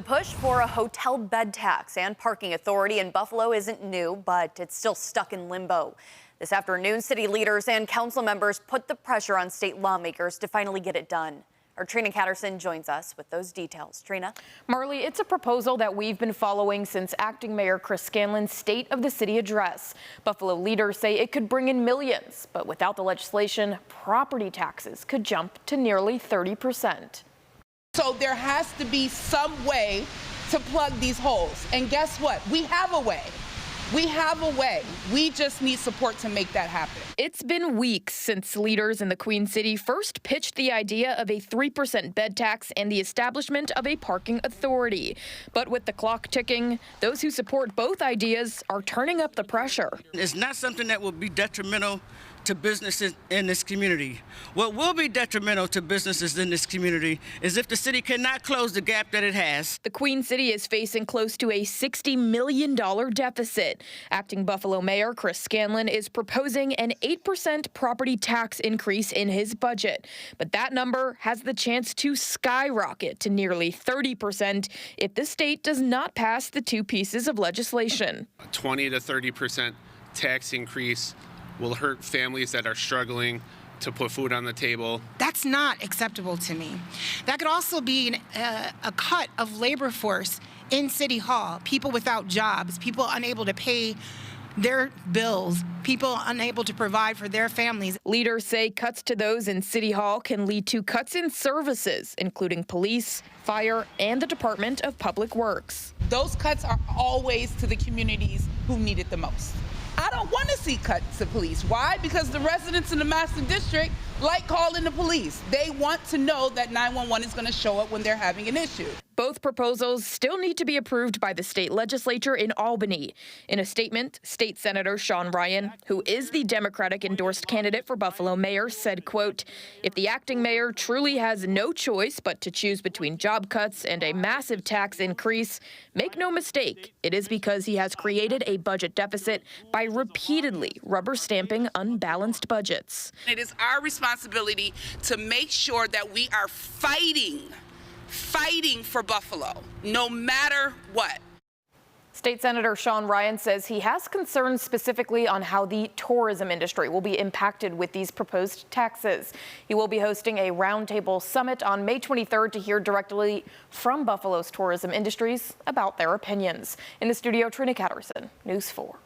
The push for a hotel bed tax and parking authority in Buffalo isn't new, but it's still stuck in limbo. This afternoon, city leaders and council members put the pressure on state lawmakers to finally get it done. Our Trina Catterson joins us with those details. Trina? Marley, it's a proposal that we've been following since acting Mayor Chris Scanlon's State of the City address. Buffalo leaders say it could bring in millions, but without the legislation, property taxes could jump to nearly 30%. So there has to be some way to plug these holes. And guess what? We have a way. We have a way. We just need support to make that happen. It's been weeks since leaders in the Queen City first pitched the idea of a 3% bed tax and the establishment of a parking authority. But with the clock ticking, those who support both ideas are turning up the pressure. It's not something that will be detrimental to businesses in this community. What will be detrimental to businesses in this community is if the city cannot close the gap that it has. The Queen City is facing close to a $60 million deficit. Acting Buffalo Mayor Chris Scanlon is proposing an 8% property tax increase in his budget. But that number has the chance to skyrocket to nearly 30% if the state does not pass the two pieces of legislation. A 20 to 30% tax increase will hurt families that are struggling to put food on the table. That's not acceptable to me. That could also be a cut of labor force in City Hall, people without jobs, people unable to pay their bills, people unable to provide for their families. Leaders say cuts to those in City Hall can lead to cuts in services, including police, fire, and the Department of Public Works. Those cuts are always to the communities who need it the most. I don't want to see cuts to police. Why? Because the residents in the Master District like calling the police. They want to know that 911 is going to show up when they're having an issue. Both proposals still need to be approved by the state legislature in Albany. In a statement, State Senator Sean Ryan, who is the Democratic-endorsed candidate for Buffalo mayor, said, quote, "If the acting mayor truly has no choice but to choose between job cuts and a massive tax increase, make no mistake, it is because he has created a budget deficit by repeatedly rubber stamping unbalanced budgets." It is our responsibility to make sure that we are fighting for Buffalo, no matter what. State Senator Sean Ryan says he has concerns specifically on how the tourism industry will be impacted with these proposed taxes. He will be hosting a roundtable summit on May 23rd to hear directly from Buffalo's tourism industries about their opinions. In the studio, Trina Catterson, News 4.